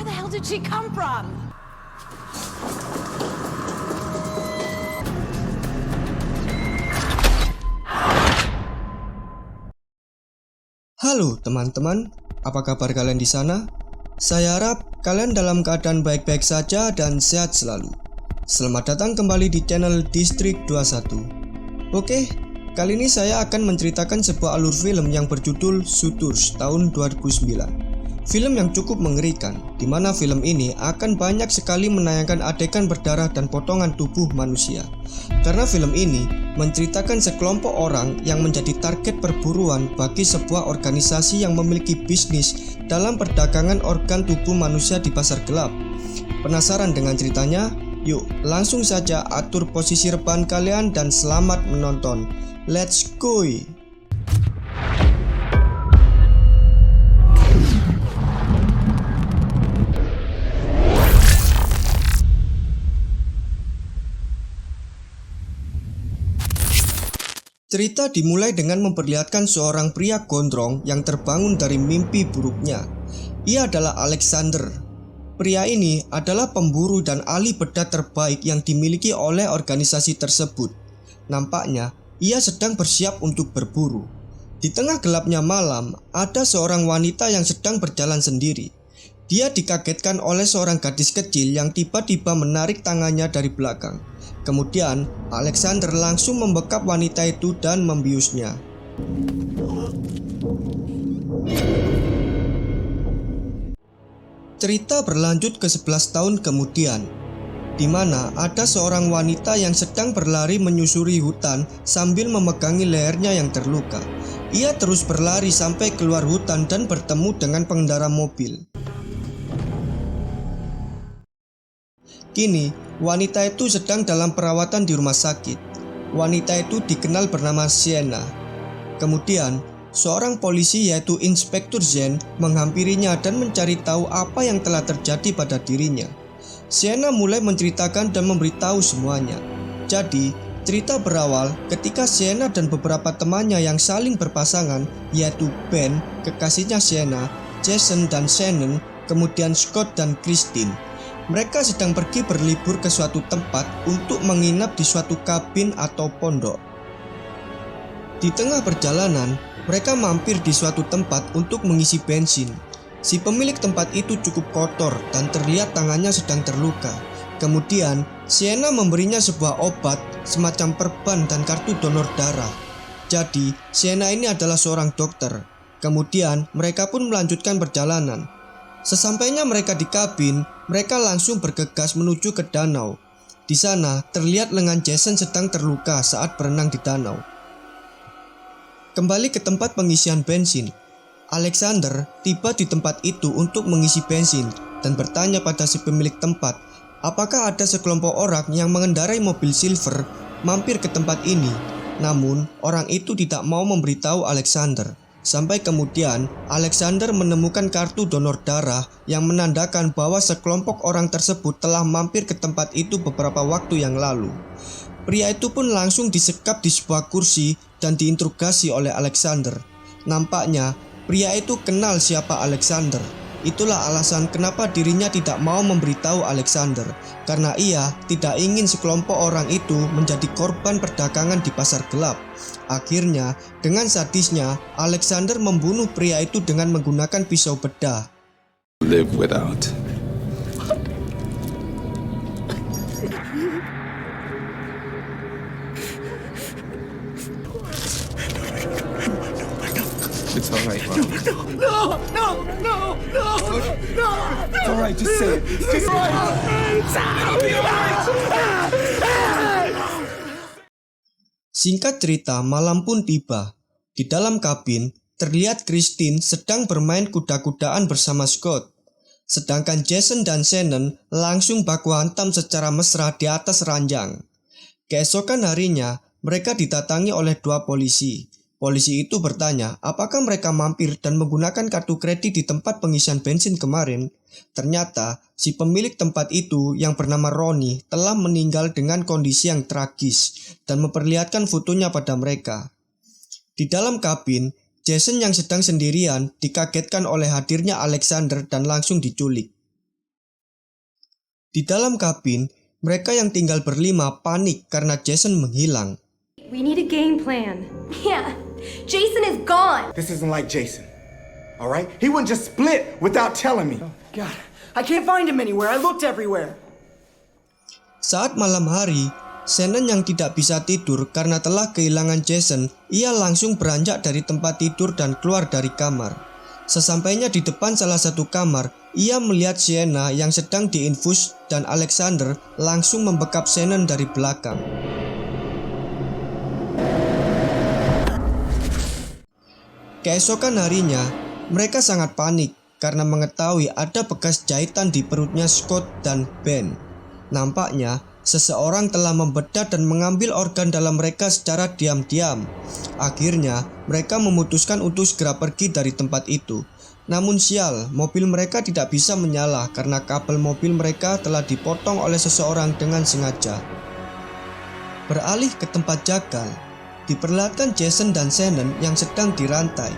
Where the hell did she come from? Halo teman-teman, apa kabar kalian di sana? Saya harap kalian dalam keadaan baik-baik saja dan sehat selalu. Selamat datang kembali di channel Distrik 21. Oke, kali ini saya akan menceritakan sebuah alur film yang berjudul Sutures tahun 2009. Film yang cukup mengerikan, di mana film ini akan banyak sekali menayangkan adegan berdarah dan potongan tubuh manusia. Karena film ini menceritakan sekelompok orang yang menjadi target perburuan bagi sebuah organisasi yang memiliki bisnis dalam perdagangan organ tubuh manusia di pasar gelap. Penasaran dengan ceritanya? Yuk, langsung saja atur posisi rebahan kalian dan selamat menonton. Let's go! Cerita dimulai dengan memperlihatkan seorang pria gondrong yang terbangun dari mimpi buruknya. Ia adalah Alexander. Pria ini adalah pemburu dan ahli bedah terbaik yang dimiliki oleh organisasi tersebut. Nampaknya, ia sedang bersiap untuk berburu. Di tengah gelapnya malam, ada seorang wanita yang sedang berjalan sendiri. Dia dikagetkan oleh seorang gadis kecil yang tiba-tiba menarik tangannya dari belakang. Kemudian, Alexander langsung membekap wanita itu dan membiusnya. Cerita berlanjut ke 11 tahun kemudian, di mana ada seorang wanita yang sedang berlari menyusuri hutan sambil memegangi lehernya yang terluka. Ia terus berlari sampai keluar hutan dan bertemu dengan pengendara mobil. Kini, wanita itu sedang dalam perawatan di rumah sakit. Wanita itu dikenal bernama Sienna. Kemudian, seorang polisi yaitu Inspektur Zen menghampirinya dan mencari tahu apa yang telah terjadi pada dirinya. Sienna mulai menceritakan dan memberitahu semuanya. Jadi, cerita berawal ketika Sienna dan beberapa temannya yang saling berpasangan, yaitu Ben, kekasihnya Sienna, Jason dan Shannon, kemudian Scott dan Christine. Mereka sedang pergi berlibur ke suatu tempat untuk menginap di suatu kabin atau pondok. Di tengah perjalanan, mereka mampir di suatu tempat untuk mengisi bensin. Si pemilik tempat itu cukup kotor dan terlihat tangannya sedang terluka. Kemudian, Sienna memberinya sebuah obat semacam perban dan kartu donor darah. Jadi, Sienna ini adalah seorang dokter. Kemudian, mereka pun melanjutkan perjalanan. Sesampainya mereka di kabin, mereka langsung bergegas menuju ke danau. Di sana terlihat lengan Jason sedang terluka saat berenang di danau. Kembali ke tempat pengisian bensin, Alexander tiba di tempat itu untuk mengisi bensin dan bertanya pada si pemilik tempat, apakah ada sekelompok orang yang mengendarai mobil silver mampir ke tempat ini. Namun, orang itu tidak mau memberitahu Alexander. Sampai kemudian, Alexander menemukan kartu donor darah yang menandakan bahwa sekelompok orang tersebut telah mampir ke tempat itu beberapa waktu yang lalu. Pria itu pun langsung disekap di sebuah kursi dan diinterogasi oleh Alexander. Nampaknya, pria itu kenal siapa Alexander. Itulah alasan kenapa dirinya tidak mau memberitahu Alexander, karena ia tidak ingin sekelompok orang itu menjadi korban perdagangan di pasar gelap. Akhirnya, dengan sadisnya, Alexander membunuh pria itu dengan menggunakan pisau bedah. Live without. It's alright, Mom. No! It's alright, just say it. Just say Singkat cerita, malam pun tiba. Di dalam kabin, terlihat Christine sedang bermain kuda-kudaan bersama Scott. Sedangkan Jason dan Shannon langsung baku hantam secara mesra di atas ranjang. Keesokan harinya, mereka didatangi oleh dua polisi. Polisi itu bertanya apakah mereka mampir dan menggunakan kartu kredit di tempat pengisian bensin kemarin. Ternyata si pemilik tempat itu yang bernama Ronnie telah meninggal dengan kondisi yang tragis dan memperlihatkan fotonya pada mereka. Di dalam kabin, Jason yang sedang sendirian dikagetkan oleh hadirnya Alexander dan langsung diculik. Di dalam kabin, mereka yang tinggal berlima panik karena Jason menghilang. We need a game plan. Yeah, Jason is gone. This isn't like Jason. All right? He wouldn't just split without telling me. God, I can't find him anywhere. I looked everywhere. Saat malam hari, Shannon yang tidak bisa tidur karena telah kehilangan Jason, ia langsung beranjak dari tempat tidur dan keluar dari kamar. Sesampainya di depan salah satu kamar, ia melihat Sienna yang sedang diinfus dan Alexander langsung membekap Shannon dari belakang. Keesokan harinya, mereka sangat panik karena mengetahui ada bekas jahitan di perutnya Scott dan Ben. Nampaknya, seseorang telah membedah dan mengambil organ dalam mereka secara diam-diam. Akhirnya, mereka memutuskan untuk segera pergi dari tempat itu. Namun sial, mobil mereka tidak bisa menyala karena kabel mobil mereka telah dipotong oleh seseorang dengan sengaja. Beralih ke tempat jagal, diperlihatkan Jason dan Shannon yang sedang dirantai.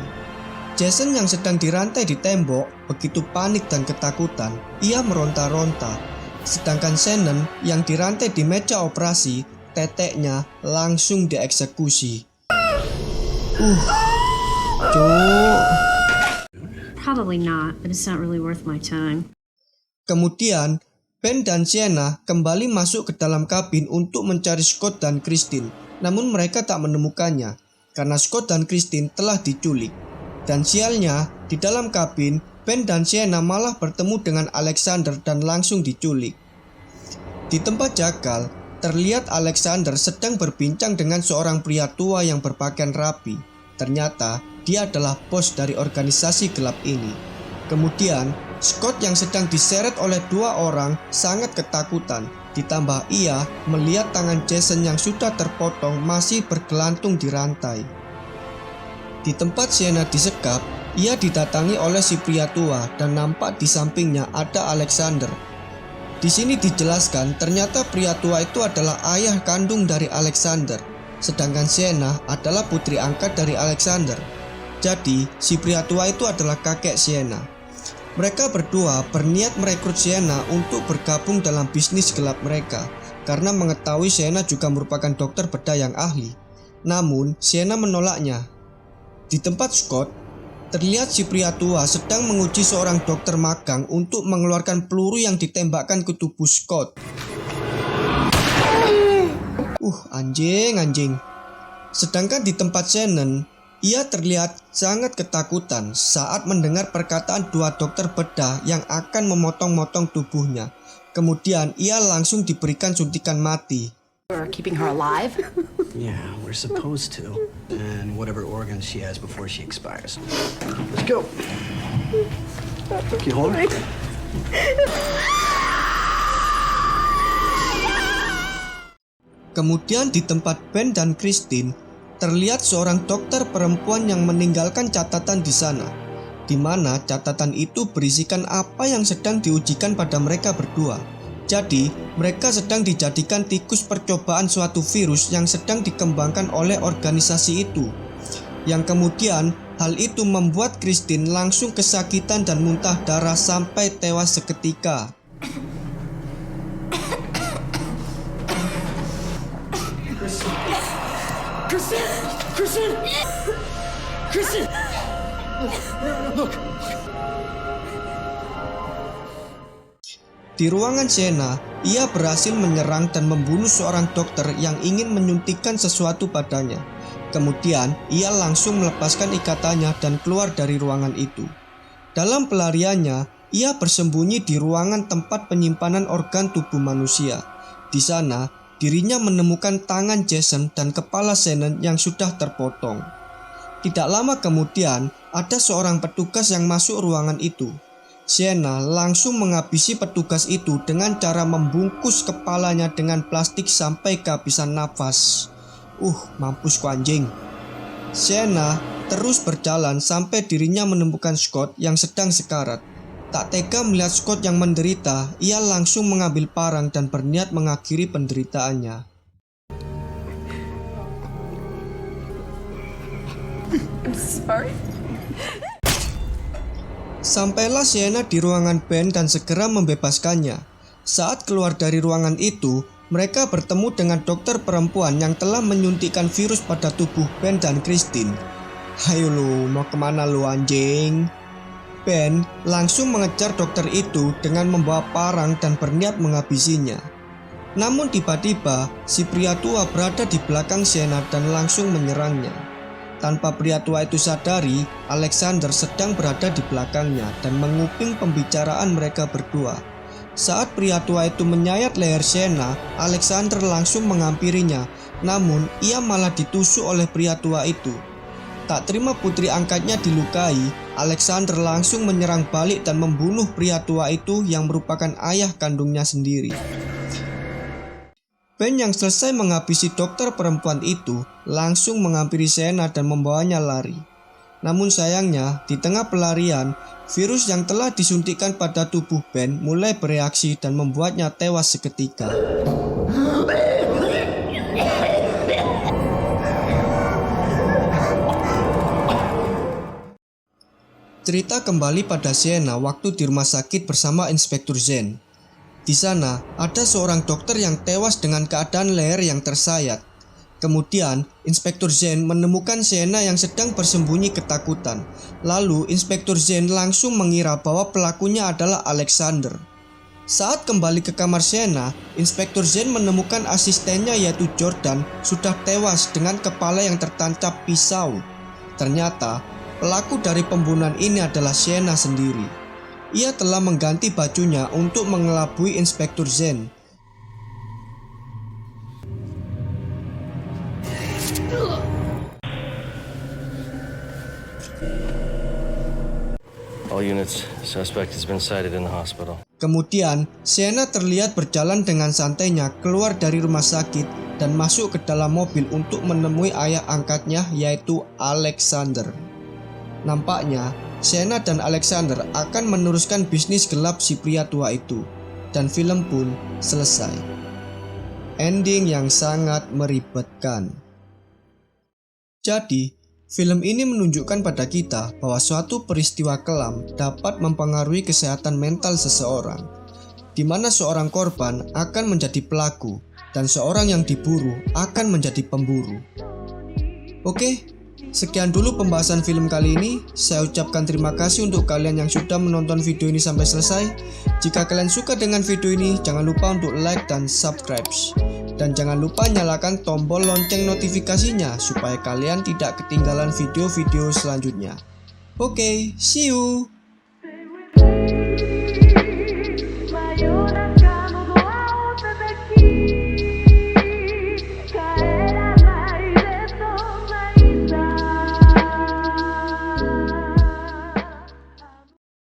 Jason yang sedang dirantai di tembok begitu panik dan ketakutan, ia meronta-ronta. Sedangkan Shannon yang dirantai di meja operasi, teteknya langsung dieksekusi. Cuk. Probably not, but it's not really worth my time. Kemudian, Ben dan Sienna kembali masuk ke dalam kabin untuk mencari Scott dan Christine. Namun mereka tak menemukannya, karena Scott dan Christine telah diculik. Dan sialnya, di dalam kabin, Ben dan Sienna malah bertemu dengan Alexander dan langsung diculik. Di tempat jagal, terlihat Alexander sedang berbincang dengan seorang pria tua yang berpakaian rapi. Ternyata, dia adalah bos dari organisasi gelap ini. Kemudian, Scott yang sedang diseret oleh dua orang sangat ketakutan. Ditambah ia melihat tangan Jason yang sudah terpotong masih bergelantung di rantai. Di tempat Sienna disekap, ia didatangi oleh si pria tua dan nampak di sampingnya ada Alexander. Di sini dijelaskan ternyata pria tua itu adalah ayah kandung dari Alexander, sedangkan Sienna adalah putri angkat dari Alexander. Jadi, si pria tua itu adalah kakek Sienna. Mereka berdua berniat merekrut Sienna untuk bergabung dalam bisnis gelap mereka karena mengetahui Sienna juga merupakan dokter bedah yang ahli. Namun, Sienna menolaknya. Di tempat Scott, terlihat si pria tua sedang menguji seorang dokter magang untuk mengeluarkan peluru yang ditembakkan ke tubuh Scott. Anjing. Sedangkan di tempat Shannon, ia terlihat sangat ketakutan saat mendengar perkataan dua dokter bedah yang akan memotong-motong tubuhnya. Kemudian ia langsung diberikan suntikan mati. We're keeping her alive? Yeah, we're supposed to. And whatever organs she has before she expires. Let's go. Can you hold her? Kemudian di tempat Ben dan Christine, terlihat seorang dokter perempuan yang meninggalkan catatan di sana, di mana catatan itu berisikan apa yang sedang diujikan pada mereka berdua. Jadi, mereka sedang dijadikan tikus percobaan suatu virus yang sedang dikembangkan oleh organisasi itu. Yang kemudian, hal itu membuat Christine langsung kesakitan dan muntah darah sampai tewas seketika. Kristen! Look! Di ruangan Sienna, ia berhasil menyerang dan membunuh seorang dokter yang ingin menyuntikkan sesuatu padanya. Kemudian, ia langsung melepaskan ikatannya dan keluar dari ruangan itu. Dalam pelariannya, ia bersembunyi di ruangan tempat penyimpanan organ tubuh manusia. Di sana, dirinya menemukan tangan Jason dan kepala Shannon yang sudah terpotong. Tidak lama kemudian, ada seorang petugas yang masuk ruangan itu. Sienna langsung menghabisi petugas itu dengan cara membungkus kepalanya dengan plastik sampai kehabisan nafas. Mampus ku anjing. Sienna terus berjalan sampai dirinya menemukan Scott yang sedang sekarat. Tak tega melihat Scott yang menderita, ia langsung mengambil parang dan berniat mengakhiri penderitaannya. I'm sorry. Sampailah Sienna di ruangan Ben dan segera membebaskannya. Saat keluar dari ruangan itu, mereka bertemu dengan dokter perempuan yang telah menyuntikkan virus pada tubuh Ben dan Christine. Hayo lu, mau kemana lu anjing? Ben langsung mengejar dokter itu dengan membawa parang dan berniat menghabisinya. Namun tiba-tiba, si pria tua berada di belakang Sienna dan langsung menyerangnya. Tanpa pria tua itu sadari, Alexander sedang berada di belakangnya dan menguping pembicaraan mereka berdua. Saat pria tua itu menyayat leher Sienna, Alexander langsung menghampirinya, namun ia malah ditusuk oleh pria tua itu. Tak terima putri angkatnya dilukai, Alexander langsung menyerang balik dan membunuh pria tua itu yang merupakan ayah kandungnya sendiri. Ben yang selesai menghabisi dokter perempuan itu langsung menghampiri Sienna dan membawanya lari. Namun sayangnya, di tengah pelarian, virus yang telah disuntikkan pada tubuh Ben mulai bereaksi dan membuatnya tewas seketika. Cerita kembali pada Sienna waktu di rumah sakit bersama Inspektur Zen. Di sana, ada seorang dokter yang tewas dengan keadaan leher yang tersayat. Kemudian, Inspektur Zen menemukan Sienna yang sedang bersembunyi ketakutan. Lalu, Inspektur Zen langsung mengira bahwa pelakunya adalah Alexander. Saat kembali ke kamar Sienna, Inspektur Zen menemukan asistennya yaitu Jordan sudah tewas dengan kepala yang tertancap pisau. Ternyata, pelaku dari pembunuhan ini adalah Sienna sendiri. Ia telah mengganti bajunya untuk mengelabui Inspektur Zen. All units, suspect has been sighted in the hospital. Kemudian, Sienna terlihat berjalan dengan santainya keluar dari rumah sakit dan masuk ke dalam mobil untuk menemui ayah angkatnya yaitu Alexander. Nampaknya, Sienna dan Alexander akan meneruskan bisnis gelap si pria tua itu, dan film pun selesai. Ending yang sangat meribetkan. Jadi, film ini menunjukkan pada kita bahwa suatu peristiwa kelam dapat mempengaruhi kesehatan mental seseorang, di mana seorang korban akan menjadi pelaku dan seorang yang diburu akan menjadi pemburu. Oke, sekian dulu pembahasan film kali ini. Saya ucapkan terima kasih untuk kalian yang sudah menonton video ini sampai selesai. Jika kalian suka dengan video ini, jangan lupa untuk like dan subscribe. Dan jangan lupa nyalakan tombol lonceng notifikasinya supaya kalian tidak ketinggalan video-video selanjutnya. Oke, see you!